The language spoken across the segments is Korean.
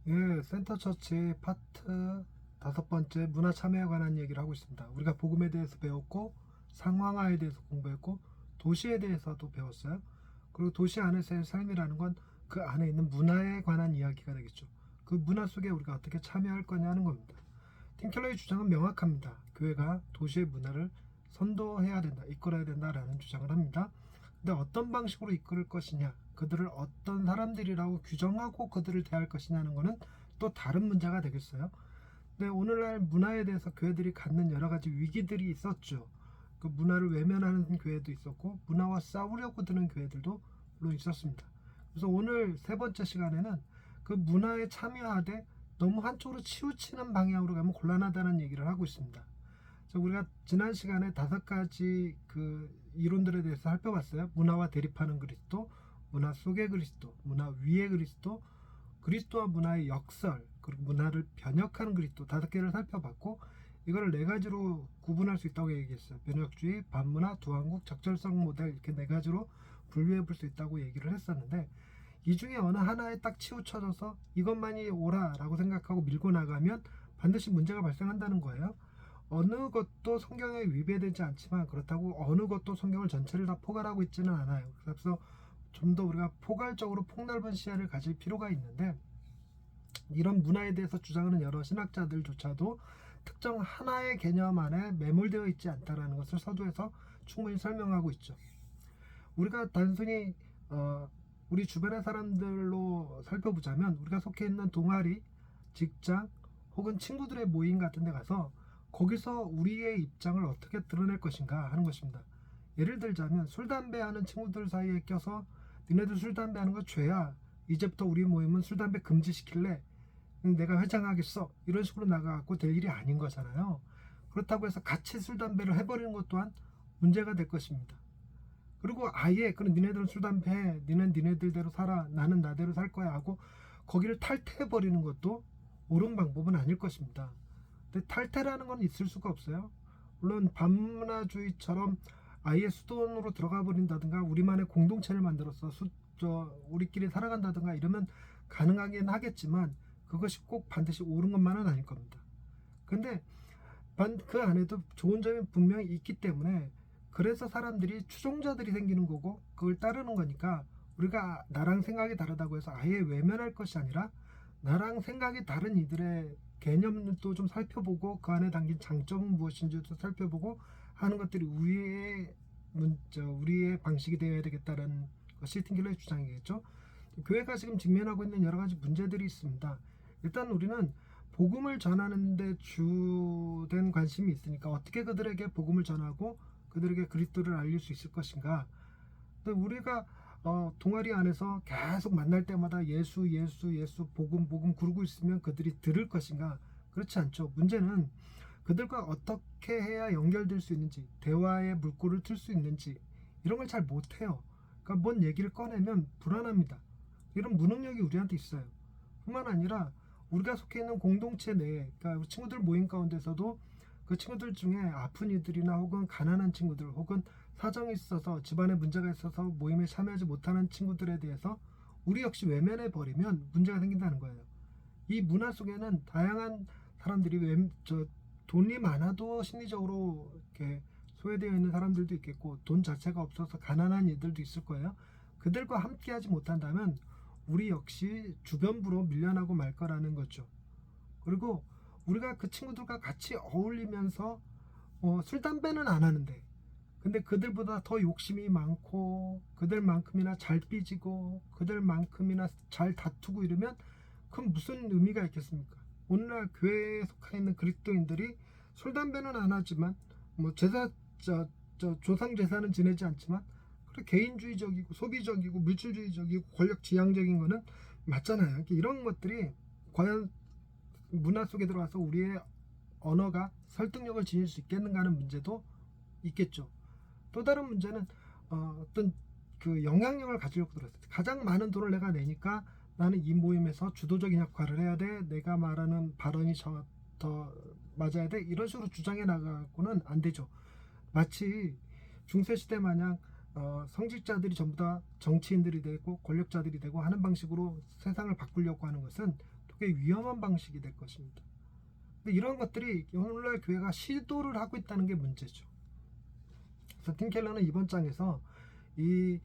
예, 센터처치 파트 5번째 문화 참여에 관한 얘기를 하고 있습니다. 우리가 복음에 대해서 배웠고 상황화에 대해서 공부했고 도시에 대해서도 배웠어요. 그리고 도시 안에서의 삶이라는 건 그 안에 있는 문화에 관한 이야기가 되겠죠. 그 문화 속에 우리가 어떻게 참여할 거냐 하는 겁니다. 팀켈러의 주장은 명확합니다. 교회가 도시의 문화를 선도해야 된다, 이끌어야 된다라는 주장을 합니다. 근데 어떤 방식으로 이끌 것이냐, 그들을 어떤 사람들이라고 규정하고 그들을 대할 것이냐는 것은 또 다른 문제가 되겠어요. 근데 오늘날 문화에 대해서 교회들이 갖는 여러 가지 위기들이 있었죠. 그 문화를 외면하는 교회도 있었고 문화와 싸우려고 드는 교회들도 물론 있었습니다. 그래서 오늘 세 번째 시간에는 그 문화에 참여하되 너무 한쪽으로 치우치는 방향으로 가면 곤란하다는 얘기를 하고 있습니다. 우리가 지난 시간에 5가지 그 이론들에 대해서 살펴봤어요. 문화와 대립하는 그리스도, 문화 속의 그리스도, 문화 위의 그리스도, 그리스도와 문화의 역설, 그리고 문화를 변혁하는 그리스도 5개를 살펴봤고, 이거를 4가지로 구분할 수 있다고 얘기했어요. 변혁주의, 반문화, 두한국, 적절성 모델, 이렇게 4가지로 분류해 볼 수 있다고 얘기를 했었는데, 이 중에 어느 하나에 딱 치우쳐져서 이것만이 옳아라고 생각하고 밀고 나가면 반드시 문제가 발생한다는 거예요. 어느 것도 성경에 위배되지 않지만 그렇다고 어느 것도 성경을 전체를 다 포괄하고 있지는 않아요. 그래서 좀 더 우리가 포괄적으로 폭넓은 시야를 가질 필요가 있는데, 이런 문화에 대해서 주장하는 여러 신학자들조차도 특정 하나의 개념 안에 매몰되어 있지 않다는 것을 서두에서 충분히 설명하고 있죠. 우리가 단순히 우리 주변의 사람들로 살펴보자면, 우리가 속해 있는 동아리, 직장 혹은 친구들의 모임 같은 데 가서 거기서 우리의 입장을 어떻게 드러낼 것인가 하는 것입니다. 예를 들자면 술, 담배 하는 친구들 사이에 껴서 니네들 술, 담배 하는 거 죄야, 이제부터 우리 모임은 술, 담배 금지시킬래, 내가 회장하겠어, 이런 식으로 나가갖고 될 일이 아닌 거잖아요. 그렇다고 해서 같이 술, 담배를 해버리는 것 또한 문제가 될 것입니다. 그리고 아예 그럼 니네들은 술, 담배 해, 니는 니네들대로 살아, 나는 나대로 살 거야 하고 거기를 탈퇴해버리는 것도 옳은 방법은 아닐 것입니다. 근데 탈퇴라는 건 있을 수가 없어요. 물론 반문화주의처럼 아예 수도원으로 들어가 버린다든가 우리만의 공동체를 만들어서 우리끼리 살아간다든가 이러면 가능하긴 하겠지만, 그것이 꼭 반드시 옳은 것만은 아닐 겁니다. 근데 그 안에도 좋은 점이 분명히 있기 때문에, 그래서 사람들이 추종자들이 생기는 거고 그걸 따르는 거니까, 우리가 나랑 생각이 다르다고 해서 아예 외면할 것이 아니라 나랑 생각이 다른 이들의 개념도 좀 살펴보고 그 안에 담긴 장점은 무엇인지도 살펴보고 하는 것들이 우리의 방식이 되어야 되겠다는 것이 팅켈러의 주장이겠죠. 교회가 지금 직면하고 있는 여러 가지 문제들이 있습니다. 일단 우리는 복음을 전하는 데 주된 관심이 있으니까 어떻게 그들에게 복음을 전하고 그들에게 그리스도를 알릴 수 있을 것인가. 근데 우리가 동아리 안에서 계속 만날 때마다 예수 예수 예수 복음 복음 구르고 있으면 그들이 들을 것인가? 그렇지 않죠. 문제는 그들과 어떻게 해야 연결될 수 있는지, 대화의 물꼬를 틀 수 있는지, 이런 걸 잘 못해요. 그러니까 뭔 얘기를 꺼내면 불안합니다. 이런 무능력이 우리한테 있어요. 뿐만 아니라 우리가 속해 있는 공동체 내에, 그러니까 우리 친구들 모임 가운데서도 그 친구들 중에 아픈 이들이나 혹은 가난한 친구들 혹은 사정이 있어서 집안에 문제가 있어서 모임에 참여하지 못하는 친구들에 대해서 우리 역시 외면해 버리면 문제가 생긴다는 거예요. 이 문화 속에는 다양한 사람들이 돈이 많아도 심리적으로 이렇게 소외되어 있는 사람들도 있겠고, 돈 자체가 없어서 가난한 이들도 있을 거예요. 그들과 함께하지 못한다면 우리 역시 주변부로 밀려나고 말 거라는 거죠. 그리고 우리가 그 친구들과 같이 어울리면서 술, 담배는 안 하는데, 근데 그들보다 더 욕심이 많고 그들만큼이나 잘 삐지고 그들만큼이나 잘 다투고 이러면 그럼 무슨 의미가 있겠습니까? 오늘날 교회에 속해 있는 그리스도인들이 술, 담배는 안 하지만 조상 제사는 지내지 않지만 그래 개인주의적이고 소비적이고 물질주의적이고 권력지향적인 거는 맞잖아요. 이런 것들이 과연 문화 속에 들어와서 우리의 언어가 설득력을 지닐 수 있겠는가 하는 문제도 있겠죠. 또 다른 문제는 어떤 그 영향력을 가지려고 들었어요. 가장 많은 돈을 내가 내니까 나는 이 모임에서 주도적인 역할을 해야 돼, 내가 말하는 발언이 더 맞아야 돼, 이런 식으로 주장해 나가고는 안 되죠. 마치 중세시대 마냥 성직자들이 전부 다 정치인들이 되고 권력자들이 되고 하는 방식으로 세상을 바꾸려고 하는 것은 되게 위험한 방식이 될 것입니다. 근데 이런 것들이 오늘날 교회가 시도를 하고 있다는 게 문제죠. 그래서 팀 켈러는 이번 장에서 이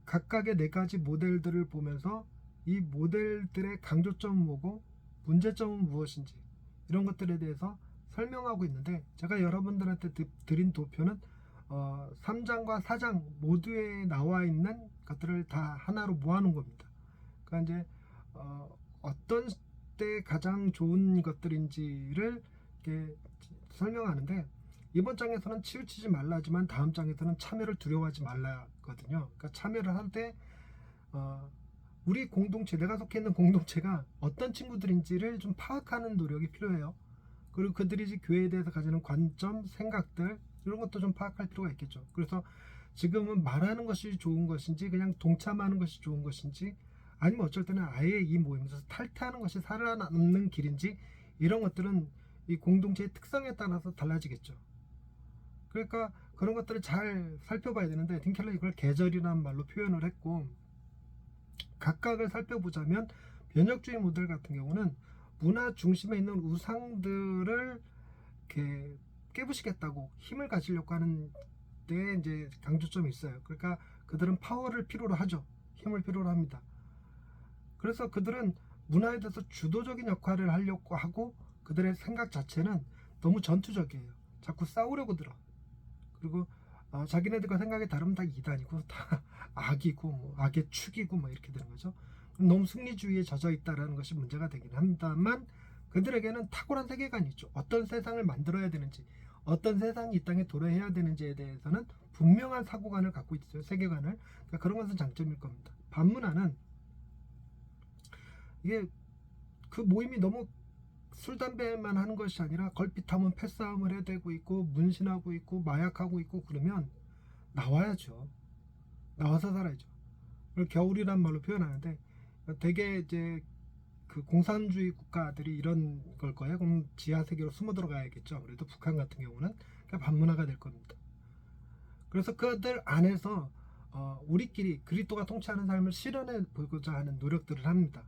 각각의 4가지 모델들을 보면서 이 모델들의 강조점은 뭐고 문제점은 무엇인지 이런 것들에 대해서 설명하고 있는데, 제가 여러분들한테 드린 도표는 3장과 4장 모두에 나와 있는 것들을 다 하나로 모아놓은 겁니다. 그러니까 이제 어떤 때 가장 좋은 것들인지를 이렇게 설명하는데, 이번 장에서는 치우치지 말라지만 다음 장에서는 참여를 두려워하지 말라거든요. 그러니까 참여를 할 때 우리 공동체, 내가 속해 있는 공동체가 어떤 친구들인지를 좀 파악하는 노력이 필요해요. 그리고 그들이 교회에 대해서 가지는 관점, 생각들 이런 것도 좀 파악할 필요가 있겠죠. 그래서 지금은 말하는 것이 좋은 것인지 그냥 동참하는 것이 좋은 것인지, 아니면 어쩔 때는 아예 이 모임에서 탈퇴하는 것이 살아남는 길인지, 이런 것들은 이 공동체의 특성에 따라서 달라지겠죠. 그러니까 그런 것들을 잘 살펴봐야 되는데, 팀 켈러 이걸 계절이라는 말로 표현을 했고, 각각을 살펴보자면 변혁주의 모델 같은 경우는 문화 중심에 있는 우상들을 이렇게 깨부시겠다고 힘을 가지려고 하는 데 이제 강조점이 있어요. 그러니까 그들은 파워를 필요로 하죠. 힘을 필요로 합니다. 그래서 그들은 문화에 대해서 주도적인 역할을 하려고 하고, 그들의 생각 자체는 너무 전투적이에요. 자꾸 싸우려고 들어. 그리고 자기네들과 생각이 다르면 다 이단이고 다 악이고 뭐 악의 축이고 뭐 이렇게 되는 거죠. 너무 승리주의에 젖어 있다라는 것이 문제가 되긴 합니다만, 그들에게는 탁월한 세계관이 있죠. 어떤 세상을 만들어야 되는지, 어떤 세상이 이 땅에 도래해야 되는지에 대해서는 분명한 사고관을 갖고 있어요. 세계관을. 그러니까 그런 것은 장점일 겁니다. 반문화는 이게 그 모임이 너무 술 담배만 하는 것이 아니라 걸핏하면 패싸움을 해대고 있고 문신하고 있고 마약하고 있고 그러면 나와야죠. 나와서 살아야죠. 그걸 겨울이란 말로 표현하는데, 되게 이제 그 공산주의 국가들이 이런 걸 거예요. 그럼 지하 세계로 숨어 들어가야겠죠. 그래도 북한 같은 경우는 그러니까 반문화가 될 겁니다. 그래서 그들 안에서 우리끼리 그리스도가 통치하는 삶을 실현해 보고자 하는 노력들을 합니다.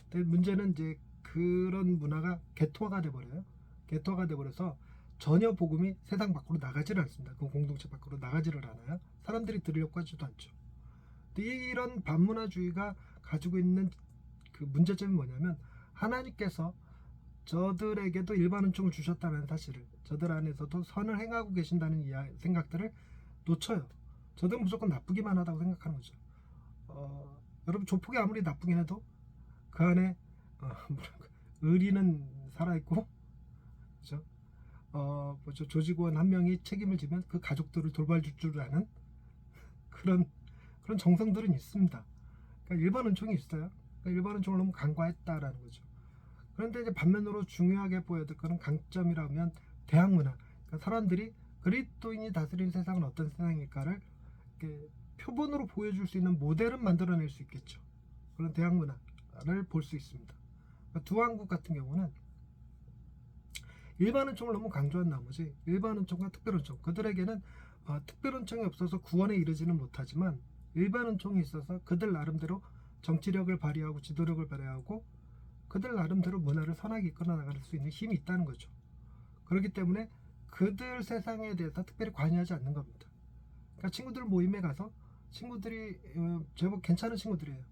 근데 문제는 이제 그런 문화가 개토화가 돼버려요. 개토화가 돼버려서 전혀 복음이 세상 밖으로 나가지를 않습니다. 그 공동체 밖으로 나가지를 않아요. 사람들이 들으려고 하지도 않죠. 이런 반문화주의가 가지고 있는 그 문제점이 뭐냐면, 하나님께서 저들에게도 일반 은총을 주셨다는 사실을, 저들 안에서도 선을 행하고 계신다는 생각들을 놓쳐요. 저들은 무조건 나쁘기만 하다고 생각하는 거죠. 여러분, 조폭이 아무리 나쁘긴 해도 그 안에 의리는 살아있고, 그죠? 조직원 한 명이 책임을 지면 그 가족들을 돌봐줄 줄 아는 그런 정성들은 있습니다. 그러니까 일반 은총이 있어요. 그러니까 일반 은총을 너무 간과했다라는 거죠. 그런데 이제 반면으로 중요하게 보여야 될 거는 강점이라면 대학 문화. 그러니까 사람들이 그리스도인이 다스리는 세상은 어떤 세상일까를 이렇게 표본으로 보여줄 수 있는 모델은 만들어낼 수 있겠죠. 그런 대학 문화를 볼 수 있습니다. 그러니까 두한국 같은 경우는 일반 은총을 너무 강조한 나머지 일반 은총과 특별 은총, 그들에게는 특별 은총이 없어서 구원에 이르지는 못하지만 일반 은총이 있어서 그들 나름대로 정치력을 발휘하고 지도력을 발휘하고 그들 나름대로 문화를 선하게 이끌어 나갈 수 있는 힘이 있다는 거죠. 그렇기 때문에 그들 세상에 대해서 특별히 관여하지 않는 겁니다. 그러니까 친구들 모임에 가서 친구들이 제법 괜찮은 친구들이에요.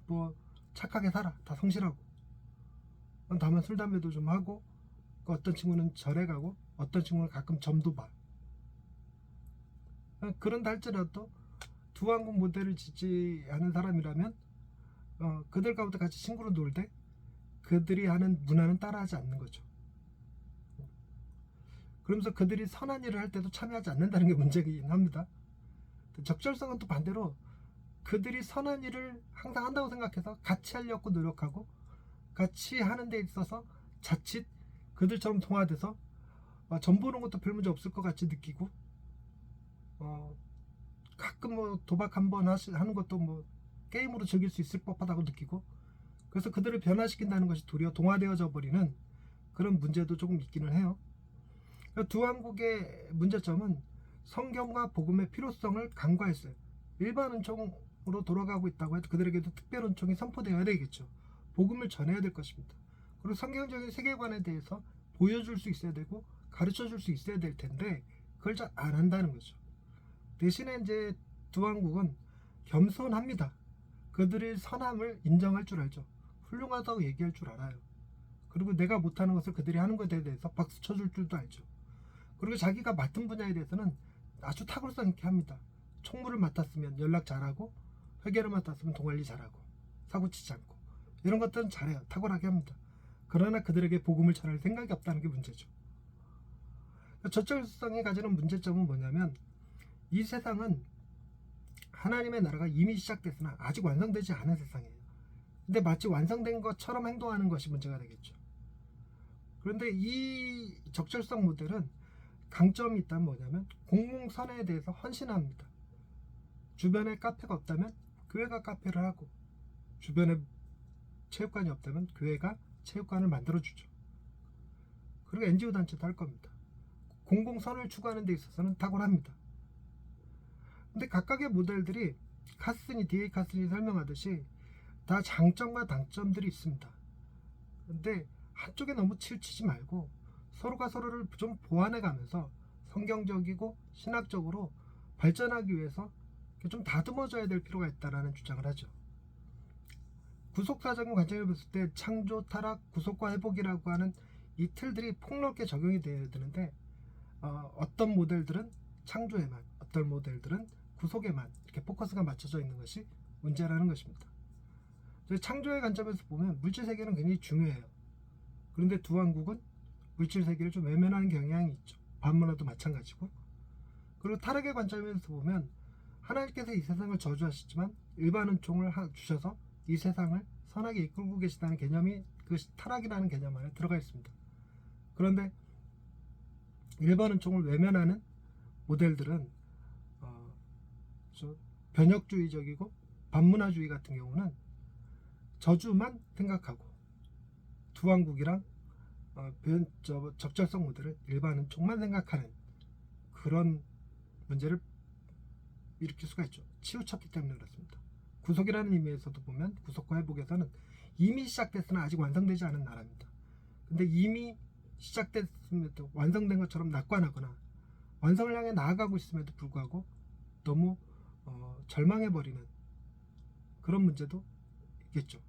뭐 착하게 살아, 다 성실하고, 다만 술 담배도 좀 하고, 어떤 친구는 절에 가고 어떤 친구는 가끔 점도 봐. 그런다 할지라도 두한국 모델을 지지하는 사람이라면 그들 가운데 같이 친구로 놀 때 그들이 하는 문화는 따라하지 않는 거죠. 그러면서 그들이 선한 일을 할 때도 참여하지 않는다는 게 문제이긴 합니다. 적절성은 또 반대로 그들이 선한 일을 항상 한다고 생각해서 같이 하려고 노력하고, 같이 하는 데 있어서 자칫 그들처럼 동화돼서 전 보는 것도 별 문제 없을 것 같이 느끼고, 가끔 뭐 도박 한번 하는 것도 뭐 게임으로 즐길 수 있을 법하다고 느끼고, 그래서 그들을 변화시킨다는 것이 도리어 동화되어져 버리는 그런 문제도 조금 있기는 해요. 두한국의 문제점은 성경과 복음의 필요성을 간과했어요. 일반 은총으로 돌아가고 있다고 해도 그들에게도 특별 은총이 선포되어야 되겠죠. 복음을 전해야 될 것입니다. 그리고 성경적인 세계관에 대해서 보여줄 수 있어야 되고 가르쳐 줄 수 있어야 될 텐데 그걸 잘 안 한다는 거죠. 대신에 이제 두 왕국은 겸손합니다. 그들의 선함을 인정할 줄 알죠. 훌륭하다고 얘기할 줄 알아요. 그리고 내가 못하는 것을 그들이 하는 것에 대해서 박수 쳐줄 줄도 알죠. 그리고 자기가 맡은 분야에 대해서는 아주 탁월성 있게 합니다. 총무를 맡았으면 연락 잘하고, 회계를 맡았으면 동관리 잘하고, 사고치지 않고, 이런 것들은 잘해요. 탁월하게 합니다. 그러나 그들에게 복음을 전할 생각이 없다는 게 문제죠. 저철성이 가지는 문제점은 뭐냐면, 이 세상은 하나님의 나라가 이미 시작됐으나 아직 완성되지 않은 세상이에요. 근데 마치 완성된 것처럼 행동하는 것이 문제가 되겠죠. 그런데 이 적절성 모델은 강점이 있다면 뭐냐면 공공선에 대해서 헌신합니다. 주변에 카페가 없다면 교회가 카페를 하고, 주변에 체육관이 없다면 교회가 체육관을 만들어주죠. 그리고 NGO 단체도 할 겁니다. 공공선을 추구하는 데 있어서는 탁월합니다. 근데 각각의 모델들이 D.A. 카슨이 설명하듯이 다 장점과 단점들이 있습니다. 근데 한쪽에 너무 치우치지 말고 서로가 서로를 좀 보완해 가면서 성경적이고 신학적으로 발전하기 위해서 좀 다듬어져야 될 필요가 있다는 주장을 하죠. 구속사적인 관점을 봤을 때 창조, 타락, 구속과 회복이라고 하는 이 틀들이 폭넓게 적용이 되어야 되는데 어떤 모델들은 창조에만, 어떤 모델들은 구속에만 이렇게 포커스가 맞춰져 있는 것이 문제라는 것입니다. 창조의 관점에서 보면 물질 세계는 굉장히 중요해요. 그런데 두 왕국은 물질 세계를 좀 외면하는 경향이 있죠. 반문화도 마찬가지고. 그리고 타락의 관점에서 보면 하나님께서 이 세상을 저주하셨지만 일반 은총을 주셔서 이 세상을 선하게 이끌고 계시다는 개념이 그 타락이라는 개념 안에 들어가 있습니다. 그런데 일반 은총을 외면하는 모델들은 변혁주의적이고 반문화주의 같은 경우는 저주만 생각하고, 두 왕국이랑 적절성 모델을 일반 은총만 생각하는 그런 문제를 일으킬 수가 있죠. 치우쳤기 때문에 그렇습니다. 구속이라는 의미에서도 보면 구속과 회복에서는 이미 시작됐으나 아직 완성되지 않은 나라입니다. 근데 이미 시작됐음에도 완성된 것처럼 낙관하거나 완성을 향해 나아가고 있음에도 불구하고 너무 절망해버리는 그런 문제도 있겠죠.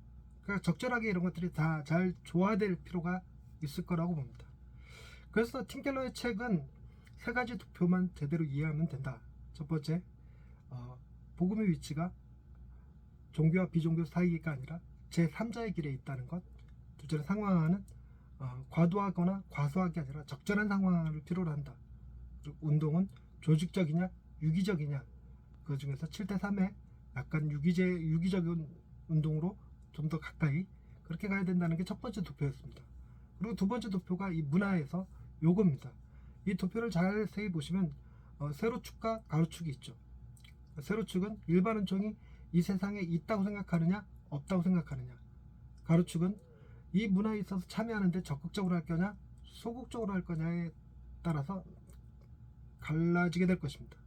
그러니까 적절하게 이런 것들이 다 잘 조화될 필요가 있을 거라고 봅니다. 그래서 팀 켈러의 책은 세 가지 도표만 제대로 이해하면 된다. 첫 번째, 복음의 위치가 종교와 비종교 사이가 아니라 제3자의 길에 있다는 것. 둘째는 상황화는 과도하거나 과소하게 아니라 적절한 상황화를 필요로 한다. 그리고 운동은 조직적이냐 유기적이냐, 그 중에서 7대3의 약간 유기적인 운동으로 좀 더 가까이 그렇게 가야 된다는 게 첫 번째 도표였습니다. 그리고 두 번째 도표가 이 문화에서 요겁니다. 이 도표를 자세히 보시면 세로축과 가로축이 있죠. 세로축은 일반 은총이 이 세상에 있다고 생각하느냐 없다고 생각하느냐, 가로축은 이 문화에 있어서 참여하는데 적극적으로 할 거냐 소극적으로 할 거냐에 따라서 갈라지게 될 것입니다.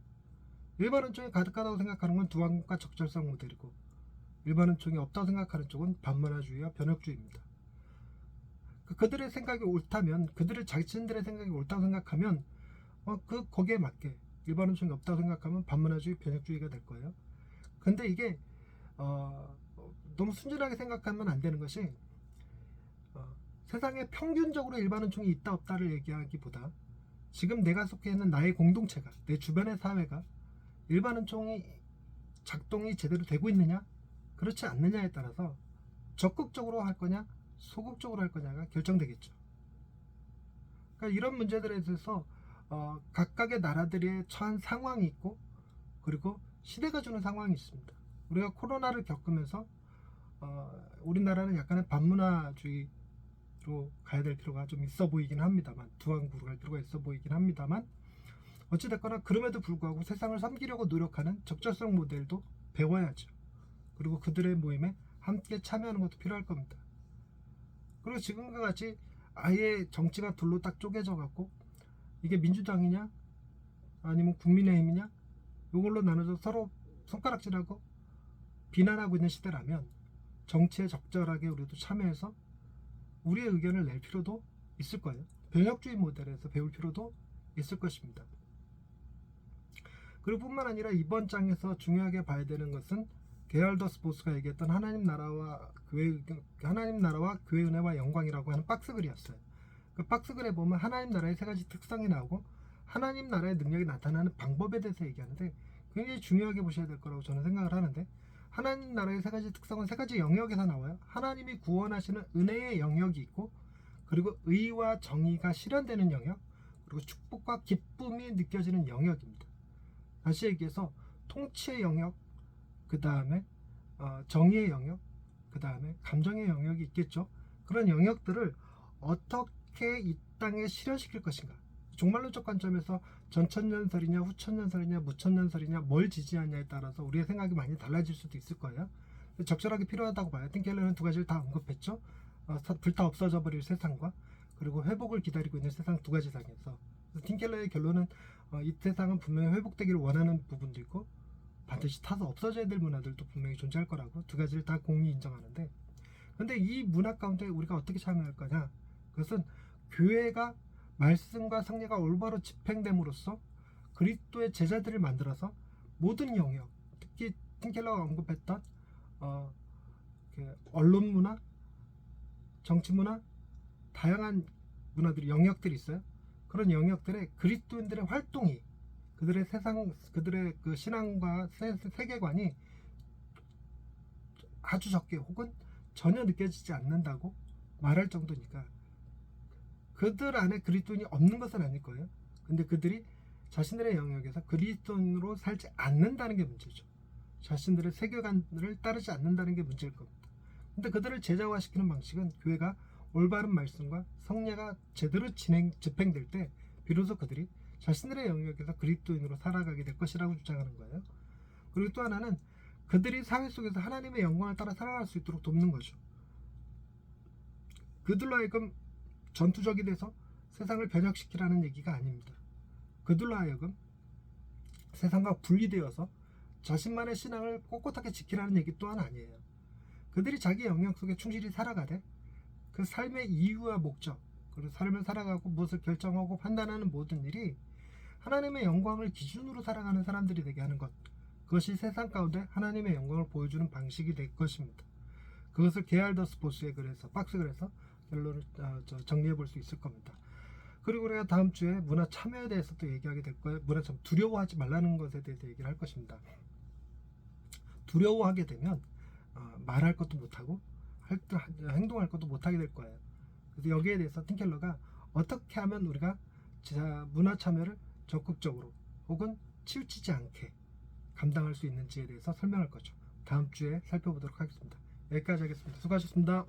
일반 은총이 가득하다고 생각하는 건 두 왕국과 적절성 모델이고, 일반 은총이 없다고 생각하는 쪽은 반문화주의와 변혁주의입니다. 그들의 생각이 옳다면, 그들의 자신들의 생각이 옳다고 생각하면 거기에 맞게 일반 은총이 없다고 생각하면 반문화주의, 변혁주의가 될 거예요. 근데 이게 너무 순진하게 생각하면 안 되는 것이, 세상에 평균적으로 일반 은총이 있다 없다를 얘기하기보다 지금 내가 속해 있는 나의 공동체가, 내 주변의 사회가 일반 은총이 작동이 제대로 되고 있느냐 그렇지 않느냐에 따라서 적극적으로 할 거냐 소극적으로 할 거냐가 결정되겠죠. 그러니까 이런 문제들에 대해서 각각의 나라들의 처한 상황이 있고, 그리고 시대가 주는 상황이 있습니다. 우리가 코로나를 겪으면서 우리나라는 약간의 반문화주의로 가야 될 필요가 좀 있어 보이긴 합니다만, 두 왕국으로 갈 필요가 있어 보이긴 합니다만, 어찌됐거나 그럼에도 불구하고 세상을 섬기려고 노력하는 적절성 모델도 배워야죠. 그리고 그들의 모임에 함께 참여하는 것도 필요할 겁니다. 그리고 지금과 같이 아예 정치가 둘로 딱 쪼개져 갖고 이게 민주당이냐 아니면 국민의힘이냐 이걸로 나눠서 서로 손가락질하고 비난하고 있는 시대라면 정치에 적절하게 우리도 참여해서 우리의 의견을 낼 필요도 있을 거예요. 병역주의 모델에서 배울 필요도 있을 것입니다. 그리고 뿐만 아니라 이번 장에서 중요하게 봐야 되는 것은 게알더스 보스가 얘기했던 하나님 나라와 교회 은혜와 영광이라고 하는 박스글이었어요. 그 박스글에 보면 하나님 나라의 세 가지 특성이 나오고 하나님 나라의 능력이 나타나는 방법에 대해서 얘기하는데 굉장히 중요하게 보셔야 될 거라고 저는 생각을 하는데, 하나님 나라의 세 가지 특성은 세 가지 영역에서 나와요. 하나님이 구원하시는 은혜의 영역이 있고, 그리고 의와 정의가 실현되는 영역, 그리고 축복과 기쁨이 느껴지는 영역입니다. 다시 얘기해서 통치의 영역, 그 다음에 정의의 영역, 그 다음에 감정의 영역이 있겠죠. 그런 영역들을 어떻게 이 땅에 실현시킬 것인가, 종말론적 관점에서 전천년설이냐 후천년설이냐 무천년설이냐 뭘 지지하냐에 따라서 우리의 생각이 많이 달라질 수도 있을 거예요. 적절하게 필요하다고 봐요. 틴켈러는 두 가지를 다 언급했죠. 불타 없어져 버릴 세상과 그리고 회복을 기다리고 있는 세상 두 가지 상에서, 틴켈러의 결론은 이 세상은 분명히 회복되기를 원하는 부분도 있고 반드시 타서 없어져야 될 문화들도 분명히 존재할 거라고 두 가지를 다 공히 인정하는데, 근데 이 문화 가운데 우리가 어떻게 참여할 거냐, 그것은 교회가 말씀과 성례가 올바로 집행됨으로써 그리스도의 제자들을 만들어서 모든 영역, 특히 틴켈러가 언급했던 언론 문화, 정치 문화, 다양한 문화들이 영역들이 있어요. 그런 영역들의 그리스도인들의 활동이, 그들의 그들의 그 신앙과 세계관이 아주 적게 혹은 전혀 느껴지지 않는다고 말할 정도니까, 그들 안에 그리스도인이 없는 것은 아닐 거예요. 근데 그들이 자신들의 영역에서 그리스도인으로 살지 않는다는 게 문제죠. 자신들의 세계관을 따르지 않는다는 게 문제일 겁니다. 근데 그들을 제자화시키는 방식은 교회가 올바른 말씀과 성례가 제대로 집행될 때 비로소 그들이 자신들의 영역에서 그리스도인으로 살아가게 될 것이라고 주장하는 거예요. 그리고 또 하나는 그들이 사회 속에서 하나님의 영광을 따라 살아갈 수 있도록 돕는 거죠. 그들로 하여금 전투적이 돼서 세상을 변혁시키라는 얘기가 아닙니다. 그들로 하여금 세상과 분리되어서 자신만의 신앙을 꼿꼿하게 지키라는 얘기 또한 아니에요. 그들이 자기 영역 속에 충실히 살아가되 그 삶의 이유와 목적, 그리고 삶을 살아가고 무엇을 결정하고 판단하는 모든 일이 하나님의 영광을 기준으로 살아가는 사람들이 되게 하는 것, 그것이 세상 가운데 하나님의 영광을 보여주는 방식이 될 것입니다. 그것을 게알더스 보스의 글에서, 박스글에서 결론을 정리해 볼 수 있을 겁니다. 그리고 우리가 다음 주에 문화 참여에 대해서 또 얘기하게 될 거예요. 문화 참 두려워하지 말라는 것에 대해서 얘기를 할 것입니다. 두려워하게 되면 말할 것도 못하고 행동할 것도 못하게 될 거예요. 그래서 여기에 대해서 틴켈러가 어떻게 하면 우리가 문화 참여를 적극적으로 혹은 치우치지 않게 감당할 수 있는지에 대해서 설명할 거죠. 다음 주에 살펴보도록 하겠습니다. 여기까지 하겠습니다. 수고하셨습니다.